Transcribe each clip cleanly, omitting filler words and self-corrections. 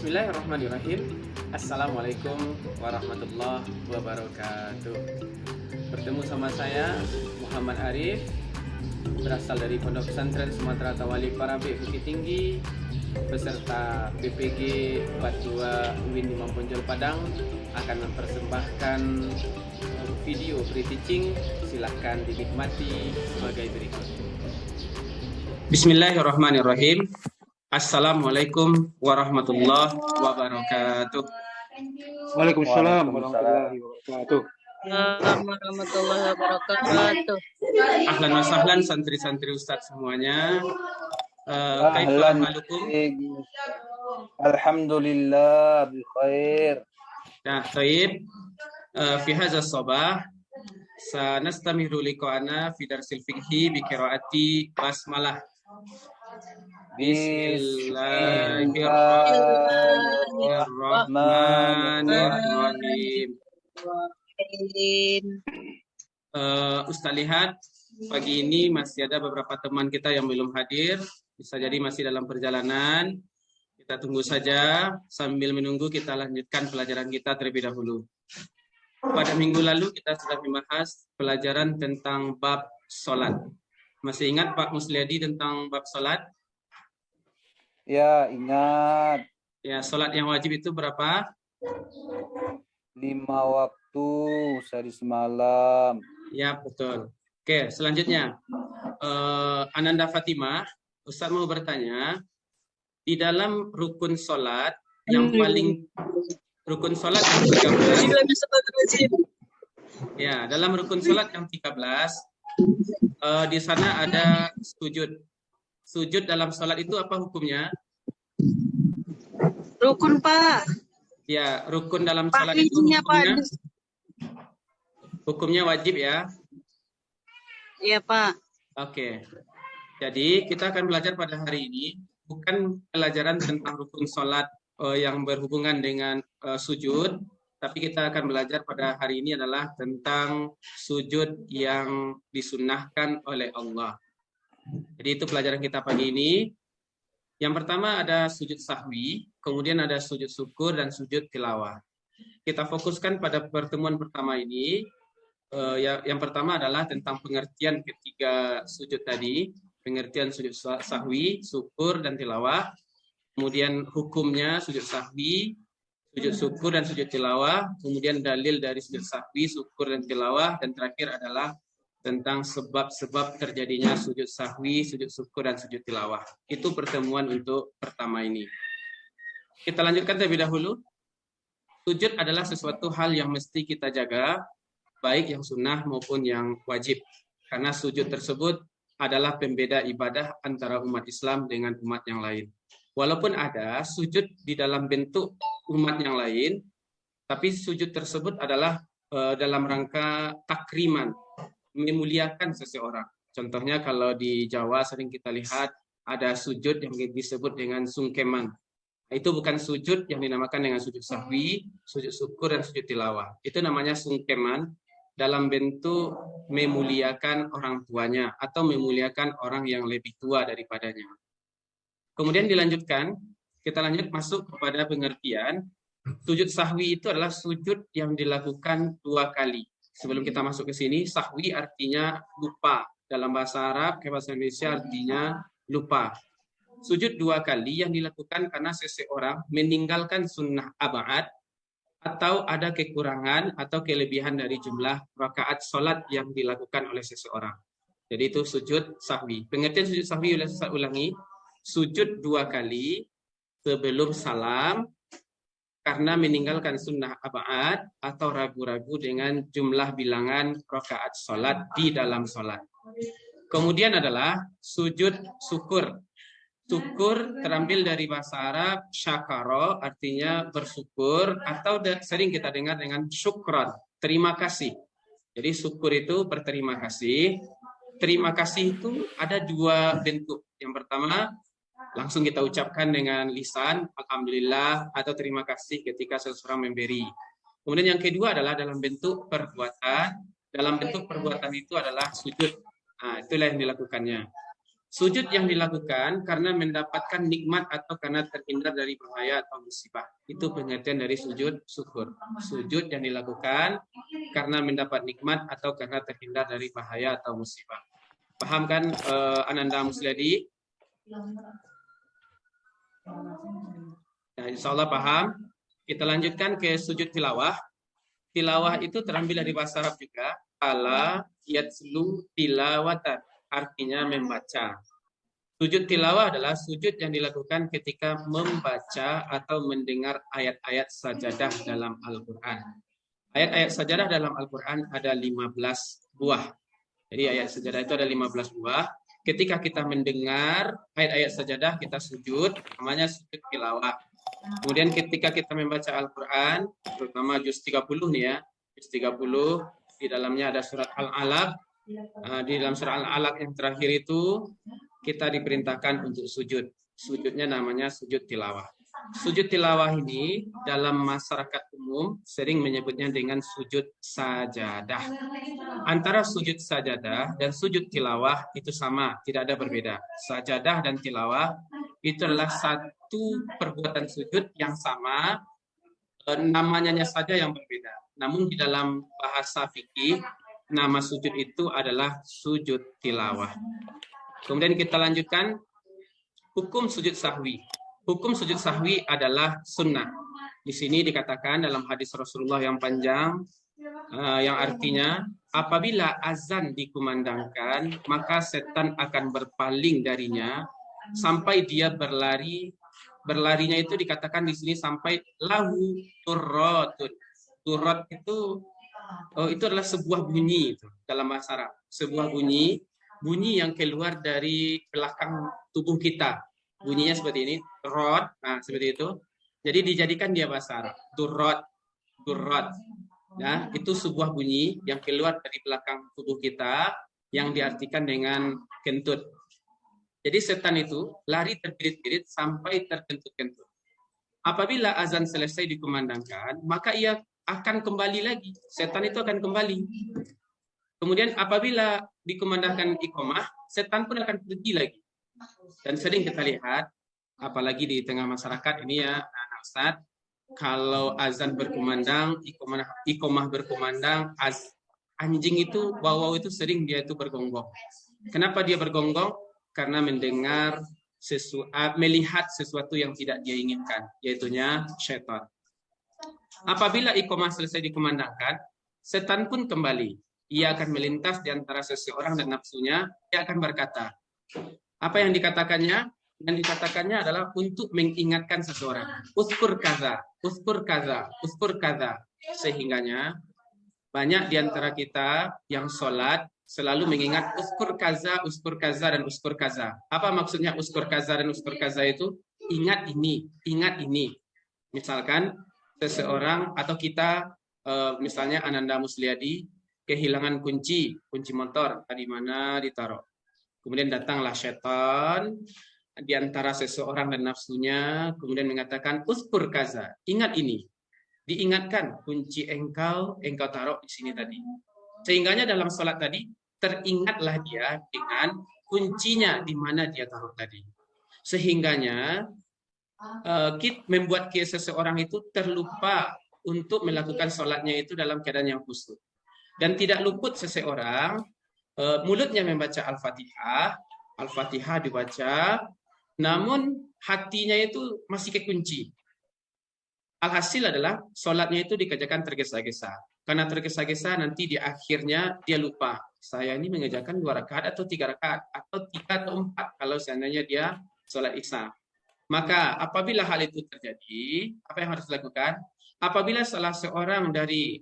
Bismillahirrahmanirrahim. Assalamualaikum warahmatullahi wabarakatuh. Bertemu sama saya Muhammad Arif, berasal dari Pondok Pesantren Sumatera Tawali Parabe Bukit Tinggi, beserta BPG 42 UIN Imam Bonjol Padang akan mempersembahkan video free teaching. Silahkan dinikmati sebagai berikut. Bismillahirrahmanirrahim. Assalamualaikum warahmatullahi wabarakatuh. Waalaikumsalam warahmatullahi wabarakatuh. Warahmatullahi wabarakatuh. Ahlan wa sahlan santri-santri Ustadz semuanya. Kaifa halukum? Alhamdulillah bi khair. Nah, baik. Fi hadza sabah sanastamiru liqa'ana fi darsil fiqhi bi qiraati basmalah. Bismillahirrahmanirrahim. Ustaz lihat pagi ini masih ada beberapa teman kita yang belum hadir, bisa jadi masih dalam perjalanan. Kita tunggu saja, sambil menunggu kita lanjutkan pelajaran kita terlebih dahulu. Pada minggu lalu kita sudah membahas pelajaran tentang bab sholat. Masih ingat Pak Musliadi tentang bab sholat? Ya, ingat. Ya, sholat yang wajib itu berapa? 5 waktu sehari semalam. Ya, betul. Oke, selanjutnya. Ananda Fatimah, Ustaz mau bertanya, di dalam rukun sholat yang paling rukun sholat yang 13. Ya, dalam rukun sholat yang 13, di sana ada sujud. Sujud dalam sholat itu apa hukumnya? Rukun, Pak. Ya, rukun dalam Pak, sholat itu izinnya, hukumnya, Pak. hukumnya wajib ya? Iya, Pak. Oke. Jadi kita akan belajar pada hari ini bukan pelajaran tentang rukun sholat yang berhubungan dengan sujud, tapi kita akan belajar pada hari ini adalah tentang sujud yang disunnahkan oleh Allah. Jadi itu pelajaran kita pagi ini. Yang pertama ada sujud sahwi, kemudian ada sujud syukur dan sujud tilawah. Kita fokuskan pada pertemuan pertama ini. Yang pertama adalah tentang pengertian ketiga sujud tadi, pengertian sujud sahwi, syukur dan tilawah. Kemudian hukumnya sujud sahwi, sujud syukur dan sujud tilawah. Kemudian dalil dari sujud sahwi, syukur dan tilawah. Dan terakhir adalah tentang sebab-sebab terjadinya sujud sahwi, sujud syukur, dan sujud tilawah. Itu pertemuan untuk pertama ini. Kita lanjutkan terlebih dahulu. Sujud adalah sesuatu hal yang mesti kita jaga, baik yang sunnah maupun yang wajib. Karena sujud tersebut adalah pembeda ibadah antara umat Islam dengan umat yang lain. Walaupun ada sujud di dalam bentuk umat yang lain, tapi sujud tersebut adalah dalam rangka takriman, memuliakan seseorang. Contohnya kalau di Jawa sering kita lihat ada sujud yang disebut dengan sungkeman. Itu bukan sujud yang dinamakan dengan sujud sahwi, sujud syukur dan sujud tilawah. Itu namanya sungkeman dalam bentuk memuliakan orang tuanya atau memuliakan orang yang lebih tua daripadanya. Kemudian dilanjutkan, kita lanjut masuk kepada pengertian. Sujud sahwi itu adalah sujud yang dilakukan 2 kali. Sebelum kita masuk ke sini, sahwi artinya lupa. Dalam bahasa Arab, ke bahasa Indonesia artinya lupa. Sujud 2 kali yang dilakukan karena seseorang meninggalkan sunnah ab'ad atau ada kekurangan atau kelebihan dari jumlah rakaat sholat yang dilakukan oleh seseorang. Jadi itu sujud sahwi. Pengertian sujud sahwi saya ulangi, sujud 2 kali sebelum salam, karena meninggalkan sunnah ab'ad atau ragu-ragu dengan jumlah bilangan rakaat sholat di dalam sholat. Kemudian adalah sujud syukur. Syukur terambil dari bahasa Arab syakaro, artinya bersyukur, atau sering kita dengar dengan syukran, terima kasih. Jadi syukur itu berterima kasih. Terima kasih itu ada 2 bentuk. Yang pertama, langsung kita ucapkan dengan lisan, alhamdulillah, atau terima kasih ketika seseorang memberi. Kemudian yang kedua adalah dalam bentuk perbuatan. Dalam bentuk perbuatan itu adalah sujud. Nah, itulah yang dilakukannya. Sujud yang dilakukan karena mendapatkan nikmat atau karena terhindar dari bahaya atau musibah. Itu pengertian dari sujud syukur. Sujud yang dilakukan karena mendapat nikmat atau karena terhindar dari bahaya atau musibah. Paham kan Ananda Musliadi? Nah, insya Allah paham. Kita lanjutkan ke sujud tilawah. Tilawah itu terambil dari bahasa Arab juga. Ala yatslu tilawatan. Artinya membaca. Sujud tilawah adalah sujud yang dilakukan ketika membaca atau mendengar ayat-ayat sajadah dalam Al-Quran. Ayat-ayat sajadah dalam Al-Quran ada 15 buah. Jadi ayat sajadah itu ada 15 buah. Ketika kita mendengar ayat-ayat sajadah, kita sujud, namanya sujud tilawah. Kemudian ketika kita membaca Al-Quran, terutama juz 30 nih ya, juz 30, di dalamnya ada surat Al-Alaq. Di dalam surat Al-Alaq yang terakhir itu kita diperintahkan untuk sujud. Sujudnya namanya sujud tilawah. Sujud tilawah ini dalam masyarakat umum sering menyebutnya dengan sujud sajadah. Antara sujud sajadah dan sujud tilawah itu sama, tidak ada berbeda. Sajadah dan tilawah itu adalah satu perbuatan sujud yang sama, namanya saja yang berbeda. Namun di dalam bahasa fikih nama sujud itu adalah sujud tilawah. Kemudian kita lanjutkan hukum sujud sahwi. Hukum sujud sahwi adalah sunnah. Di sini dikatakan dalam hadis Rasulullah yang panjang, yang artinya apabila azan dikumandangkan, maka setan akan berpaling darinya sampai dia berlari. Berlarinya itu dikatakan di sini sampai lahu turratun. Turrat itu adalah sebuah bunyi itu dalam bahasa Arab. Sebuah bunyi yang keluar dari belakang tubuh kita. Bunyinya seperti ini, turrat, nah seperti itu. Jadi dijadikan dia bahasa Arab. Turrat. Nah, itu sebuah bunyi yang keluar dari belakang tubuh kita yang diartikan dengan kentut. Jadi setan itu lari terbirit-birit sampai terkentut-kentut. Apabila azan selesai dikumandangkan, maka ia akan kembali lagi. Setan itu akan kembali. Kemudian apabila dikumandangkan iqamah, setan pun akan pergi lagi. Dan sering kita lihat, apalagi di tengah masyarakat ini ya, Ustaz, kalau azan berkumandang, iqamah berkumandang, anjing itu, wow itu sering dia itu bergonggong. Kenapa dia bergonggong? Karena mendengar melihat sesuatu yang tidak dia inginkan, yaitunya syaitan. Apabila iqamah selesai dikumandangkan, setan pun kembali. Ia akan melintas di antara seseorang dan nafsunya. Ia akan berkata, apa yang dikatakannya? Yang dikatakannya adalah untuk mengingatkan seseorang. Uskur kaza, uskur kaza, uskur kaza. Sehingganya banyak di antara kita yang sholat selalu mengingat uskur kaza, dan uskur kaza. Apa maksudnya uskur kaza dan uskur kaza itu? Ingat ini, ingat ini. Misalkan seseorang atau kita, misalnya Ananda Musliadi, kehilangan kunci motor, di mana ditaruh. Kemudian datanglah setan di antara seseorang dan nafsunya, kemudian mengatakan uskur kaza, ingat ini. Diingatkan kunci engkau taruh di sini tadi. Sehingganya dalam sholat tadi teringatlah dia dengan kuncinya di mana dia taruh tadi. Sehingganya membuat seseorang itu terlupa untuk melakukan sholatnya itu dalam keadaan yang khusyuk. Dan tidak luput seseorang mulutnya membaca Al-Fatihah dibaca, namun hatinya itu masih kekunci. Alhasil adalah sholatnya itu dikerjakan tergesa-gesa. Karena tergesa-gesa nanti di akhirnya dia lupa. Saya ini mengerjakan 2 rakaat atau 3 rakaat atau 3 atau 4 kalau seandainya dia sholat isya. Maka apabila hal itu terjadi, apa yang harus dilakukan? Apabila salah seorang dari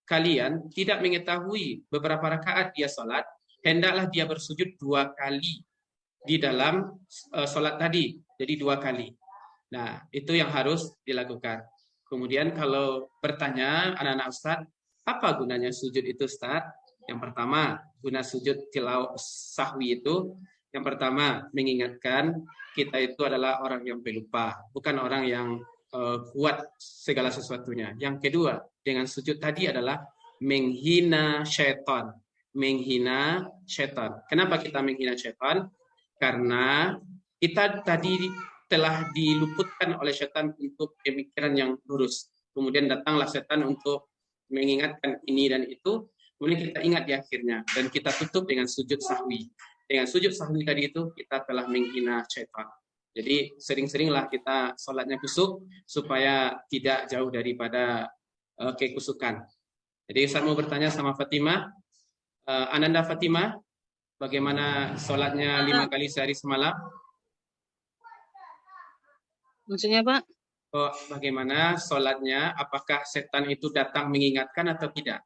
kalian tidak mengetahui beberapa rakaat dia sholat, hendaklah dia bersujud 2 kali di dalam sholat tadi. Jadi 2 kali. Nah, itu yang harus dilakukan. Kemudian kalau bertanya anak-anak Ustaz, apa gunanya sujud itu Ustaz? Yang pertama, guna sujud tilawah sahwi itu, yang pertama mengingatkan kita itu adalah orang yang pelupa, bukan orang yang kuat segala sesuatunya. Yang kedua, dengan sujud tadi adalah menghina syaitan. Menghina syaitan. Kenapa kita menghina syaitan? Karena kita tadi telah diluputkan oleh setan untuk pemikiran yang lurus. Kemudian datanglah setan untuk mengingatkan ini dan itu. Kemudian kita ingat di akhirnya. Dan kita tutup dengan sujud sahwi. Dengan sujud sahwi tadi itu kita telah menghina setan. Jadi sering-seringlah kita sholatnya kusuk supaya tidak jauh daripada kekusukan. Jadi saya mau bertanya sama Fatimah. Ananda Fatimah, bagaimana sholatnya 5 kali sehari semalam? Maksudnya, Pak? Oh, bagaimana sholatnya? Apakah setan itu datang mengingatkan atau tidak?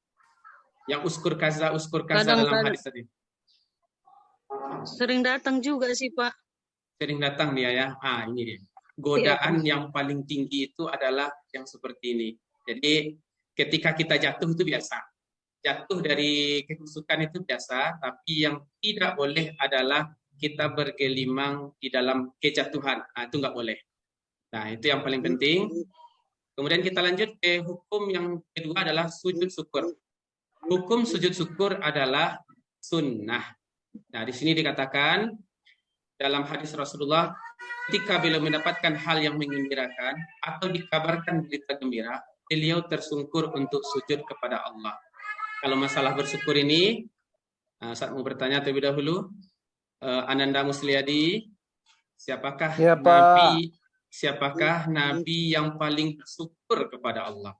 Yang uskur kaza dalam hadis tadi. Sering datang juga sih, Pak. Sering datang dia ya. Ini dia. Godaan yang paling tinggi itu adalah yang seperti ini. Jadi ketika kita jatuh itu biasa. Jatuh dari kekusukan itu biasa, tapi yang tidak boleh adalah kita bergelimang di dalam kejatuhan. Itu nggak boleh. Nah, itu yang paling penting. Kemudian kita lanjut ke hukum yang kedua adalah sujud syukur. Hukum sujud syukur adalah sunnah. Nah, di sini dikatakan dalam hadis Rasulullah, ketika beliau mendapatkan hal yang menggembirakan atau dikabarkan berita gembira, beliau tersungkur untuk sujud kepada Allah. Kalau masalah bersyukur ini, saya mau bertanya terlebih dahulu, Ananda Musliadi, siapakah Ya, Pak. Nabi yang paling bersyukur kepada Allah?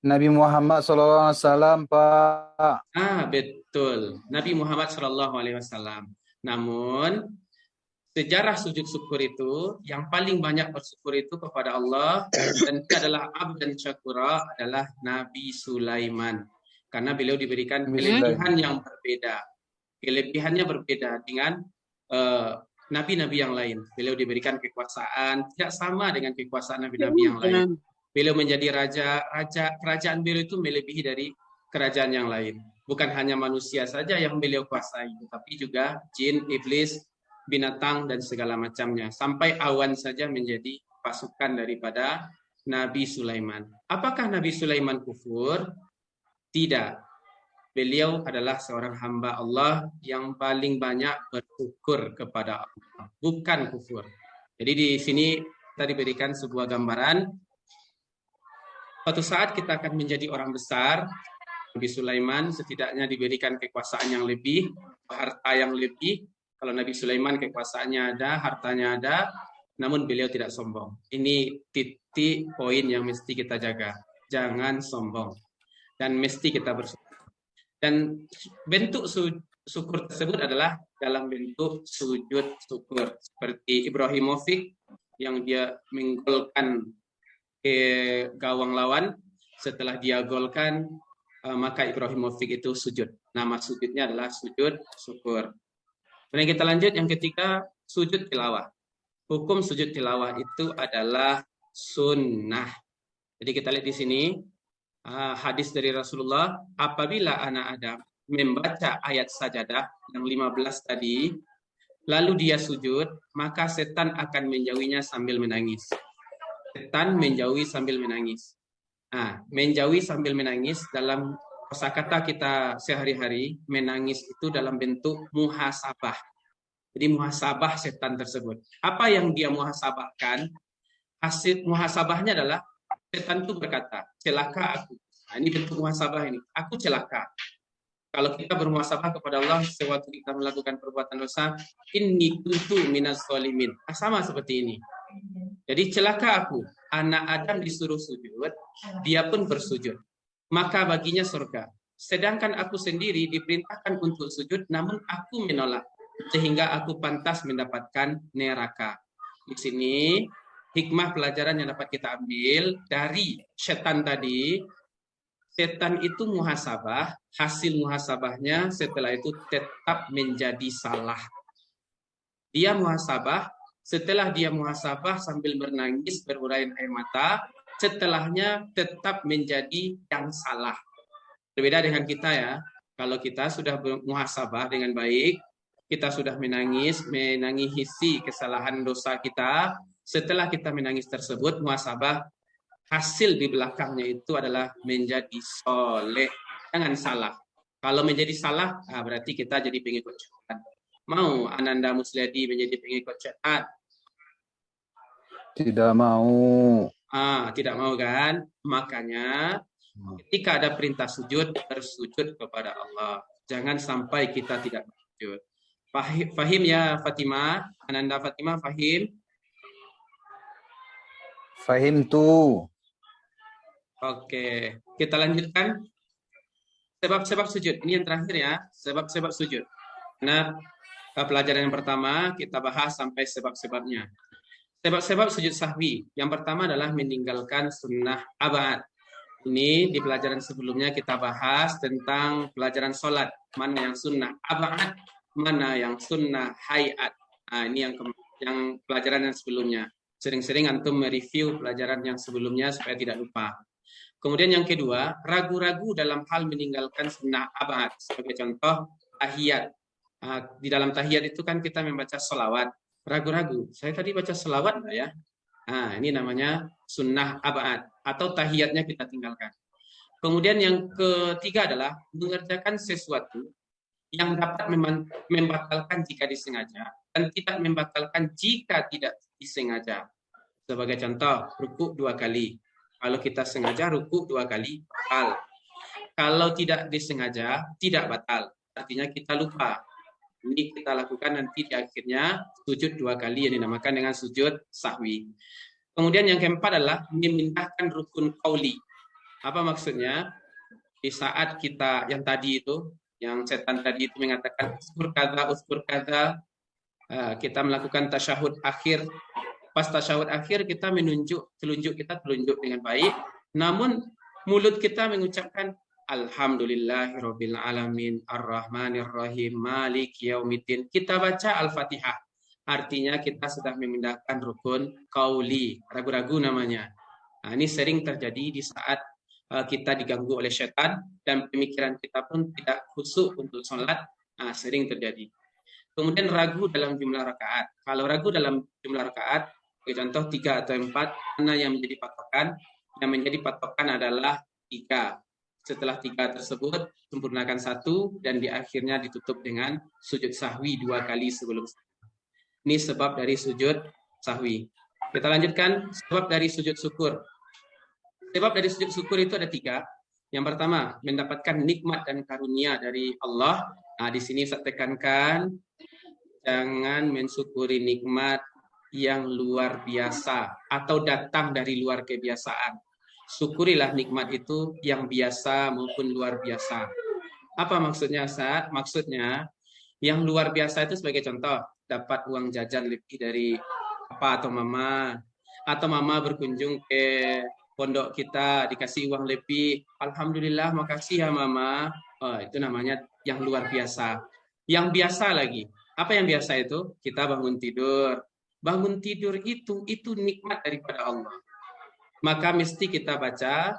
Nabi Muhammad SAW, Pak. Betul. Nabi Muhammad SAW. Namun, sejarah sujud syukur itu, yang paling banyak bersyukur itu kepada Allah, dan itu adalah abdan syakura, adalah Nabi Sulaiman. Karena beliau diberikan kelebihan yang berbeda. Kelebihannya berbeda dengan nabi-nabi yang lain. Beliau diberikan kekuasaan, tidak sama dengan kekuasaan nabi-nabi yang lain. Beliau menjadi raja, kerajaan beliau itu melebihi dari kerajaan yang lain. Bukan hanya manusia saja yang beliau kuasai, tapi juga jin, iblis, binatang, dan segala macamnya. Sampai awan saja menjadi pasukan daripada Nabi Sulaiman. Apakah Nabi Sulaiman kufur? Tidak. Beliau adalah seorang hamba Allah yang paling banyak bersyukur kepada Allah. Bukan kufur. Jadi di sini kita diberikan sebuah gambaran. Suatu saat kita akan menjadi orang besar. Nabi Sulaiman setidaknya diberikan kekuasaan yang lebih, harta yang lebih. Kalau Nabi Sulaiman kekuasaannya ada, hartanya ada, namun beliau tidak sombong. Ini titik poin yang mesti kita jaga. Jangan sombong. Dan mesti kita bersyukur. Dan bentuk syukur tersebut adalah dalam bentuk sujud syukur. Seperti Ibrahimovic yang dia menggolkan ke gawang lawan, setelah dia golkan, maka Ibrahimovic itu sujud. Nama sujudnya adalah sujud syukur. Kemudian kita lanjut yang ketiga, sujud tilawah. Hukum sujud tilawah itu adalah sunnah. Jadi kita lihat di sini, hadis dari Rasulullah, apabila anak Adam membaca ayat sajadah yang 15 tadi, lalu dia sujud, maka setan akan menjauhinya sambil menangis. Setan menjauhi sambil menangis. Menjauhi sambil menangis dalam kosakata kita sehari-hari, menangis itu dalam bentuk muhasabah. Jadi muhasabah setan tersebut. Apa yang dia muhasabahkan? Hasil muhasabahnya adalah setan itu berkata, celaka aku. Ini bentuk muhasabah ini. Aku celaka. Kalau kita bermuhasabah kepada Allah sewaktu kita melakukan perbuatan dosa, inni kuntu minas sholimin. Sama seperti ini. Jadi celaka aku, anak Adam disuruh sujud, dia pun bersujud. Maka baginya surga. Sedangkan aku sendiri diperintahkan untuk sujud, namun aku menolak. Sehingga aku pantas mendapatkan neraka. Di sini, hikmah pelajaran yang dapat kita ambil dari setan tadi. Setan itu muhasabah, hasil muhasabahnya setelah itu tetap menjadi salah. Dia muhasabah, setelah dia muhasabah sambil menangis, berhurayan air mata, setelahnya tetap menjadi yang salah. Berbeda dengan kita ya, kalau kita sudah muhasabah dengan baik, kita sudah menangisi kesalahan dosa kita, setelah kita menangis tersebut, muhasabah, hasil di belakangnya itu adalah menjadi soleh. Jangan salah. Kalau menjadi salah, berarti kita jadi pengikut setan. Mau Ananda Musledi menjadi pengikut syaitan? Tidak mau. Tidak mau kan? Makanya ketika ada perintah sujud, bersujud kepada Allah. Jangan sampai kita tidak bersujud. Fahim ya Fatimah? Ananda Fatimah, fahim? Fahim tuh. Oke, kita lanjutkan. Sebab-sebab sujud. Ini yang terakhir ya, sebab-sebab sujud. Nah, pelajaran yang pertama kita bahas sampai sebab-sebabnya. Sebab-sebab sujud sahwi. Yang pertama adalah meninggalkan sunnah abad. Ini di pelajaran sebelumnya kita bahas tentang pelajaran sholat. Mana yang sunnah abad, mana yang sunnah hayat. Nah, ini yang pelajaran yang sebelumnya. Sering-sering antum mereview pelajaran yang sebelumnya supaya tidak lupa. Kemudian yang kedua, ragu-ragu dalam hal meninggalkan sunnah abad. Sebagai contoh, tahiyat. Di dalam tahiyat itu kan kita membaca sholawat. Ragu-ragu, saya tadi baca selawat nggak ya? Nah, ini namanya sunnah abad atau tahiyatnya kita tinggalkan. Kemudian yang ketiga adalah mengerjakan sesuatu yang dapat membatalkan jika disengaja dan tidak membatalkan jika tidak disengaja. Sebagai contoh, rukuk 2 kali. Kalau kita sengaja rukuk 2 kali, batal. Kalau tidak disengaja, tidak batal. Artinya kita lupa. Ini kita lakukan nanti di akhirnya sujud 2 kali yang dinamakan dengan sujud sahwi. Kemudian yang keempat adalah memindahkan rukun qauli. Apa maksudnya? Di saat kita yang tadi itu, yang setan tadi itu mengatakan uskur kata, kita melakukan tasyahud akhir. Pas tasyahud akhir kita telunjuk dengan baik, namun mulut kita mengucapkan Alhamdulillahirabbil alamin arrahmanir rahim maliki yaumiddin. Kita baca Al-Fatihah. Artinya kita sudah memindahkan rukun qauli, ragu-ragu namanya. Nah, ini sering terjadi di saat kita diganggu oleh setan dan pemikiran kita pun tidak khusyuk untuk sholat. Nah, sering terjadi. Kemudian ragu dalam jumlah rakaat. Kalau ragu dalam jumlah rakaat, contoh 3 atau 4, mana yang menjadi patokan? Yang menjadi patokan adalah 3. Setelah 3 tersebut, sempurnakan 1 dan di akhirnya ditutup dengan sujud sahwi 2 kali sebelum. Ini sebab dari sujud sahwi. Kita lanjutkan sebab dari sujud syukur. Sebab dari sujud syukur itu ada 3. Yang pertama, mendapatkan nikmat dan karunia dari Allah. Nah, di sini saya tekankan, jangan mensyukuri nikmat yang luar biasa atau datang dari luar kebiasaan. Syukurilah nikmat itu yang biasa maupun luar biasa. Apa maksudnya, Ustaz? Maksudnya yang luar biasa itu sebagai contoh, dapat uang jajan lebih dari papa atau mama, atau mama berkunjung ke pondok kita dikasih uang lebih. Alhamdulillah, makasih ya mama. Oh, itu namanya yang luar biasa. Yang biasa lagi. Apa yang biasa itu? Kita bangun tidur. Bangun tidur itu nikmat daripada Allah. Maka mesti kita baca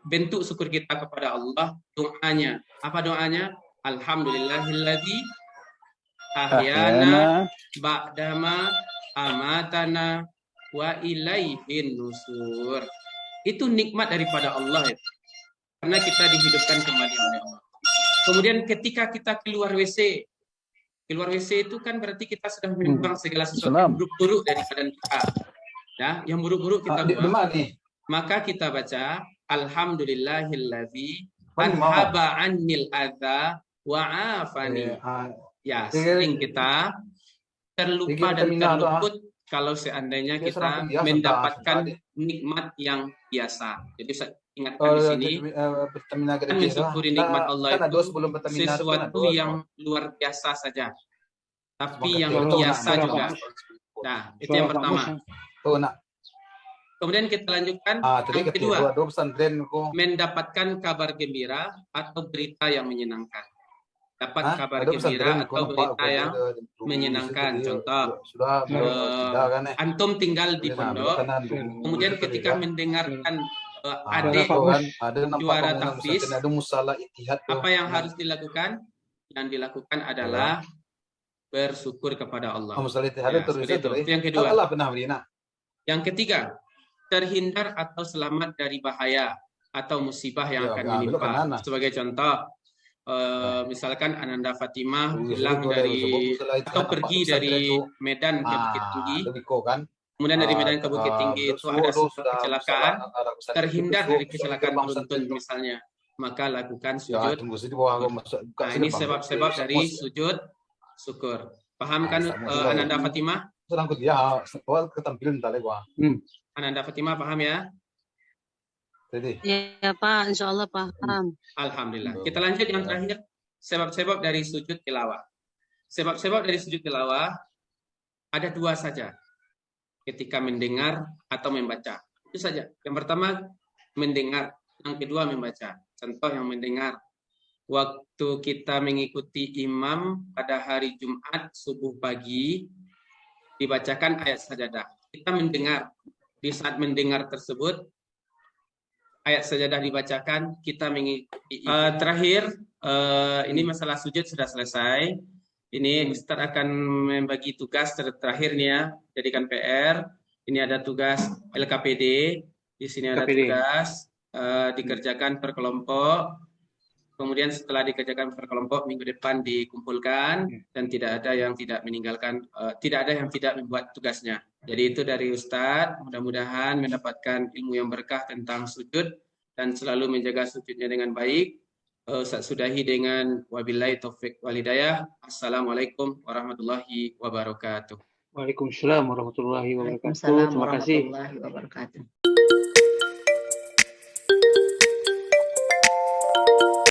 bentuk syukur kita kepada Allah, doanya. Apa doanya? Alhamdulillahilladzi ahyana ba'dama amatana wa ilaihin nusur. Itu nikmat daripada Allah itu. Karena kita dihidupkan kembali oleh Allah. Kemudian ketika kita keluar WC itu kan berarti kita sudah membuang segala sesuatu yang buruk-buruk dari badan kita. Ya, yang buruk-buruk kita buang. Maka kita baca Alhamdulillahilladzi anhaba annil adza wa afani. Ya, sering kita terlupa dan terluput kalau seandainya kita mendapatkan nikmat yang biasa. Jadi saya ingatkan di sini, mensyukuri nikmat Allah itu sesuatu yang luar biasa saja, tapi yang biasa juga. Nah, itu yang pertama. Kemudian kita lanjutkan yang kedua, mendapatkan kabar gembira atau berita yang menyenangkan. Dapat kabar gembira atau berita yang menyenangkan. Contoh, antum tinggal di pondok, kemudian ketika mendengarkan adik juara tahfiz, apa yang harus dilakukan? Yang dilakukan adalah bersyukur kepada Allah. Ya, seperti itu. Itu yang kedua. Yang ketiga, terhindar atau selamat dari bahaya atau musibah yang akan menimpa. Sebagai contoh, misalkan Ananda Fatimah pulang dari atau pergi dari Medan ke Bukit Tinggi, kemudian dari Medan ke Bukit Tinggi itu ada sebuah kecelakaan, terhindar dari kecelakaan beruntun misalnya, maka lakukan sujud. Nah, ini sebab-sebab dari sujud syukur. Paham kan Ananda Fatimah? Ananda Fatimah paham ya? Ya Pak, insya Allah paham. Alhamdulillah. Kita lanjut yang terakhir, sebab-sebab dari sujud tilawah. Sebab-sebab dari sujud tilawah ada dua saja, ketika mendengar atau membaca. Itu saja. Yang pertama mendengar, yang kedua membaca. Contoh yang mendengar, waktu kita mengikuti imam pada hari Jumat subuh pagi, dibacakan ayat sajadah. Kita mendengar, di saat mendengar tersebut, ayat sajadah dibacakan, kita mengikuti. Terakhir, ini masalah sujud sudah selesai. Ini Ustaz akan membagi tugas terakhir nih ya, jadikan PR. Ini ada tugas LKPD, di sini ada tugas dikerjakan per kelompok. Kemudian setelah dikerjakan per kelompok, minggu depan dikumpulkan dan tidak ada yang tidak meninggalkan, tidak ada yang tidak membuat tugasnya. Jadi itu dari Ustadz, mudah-mudahan mendapatkan ilmu yang berkah tentang sujud dan selalu menjaga sujudnya dengan baik. Ustadz sudahi dengan wabillahi taufik walhidayah. Assalamualaikum warahmatullahi wabarakatuh. Waalaikumsalam warahmatullahi wabarakatuh. Waalaikumsalam Terima kasih. warahmatullahi wabarakatuh.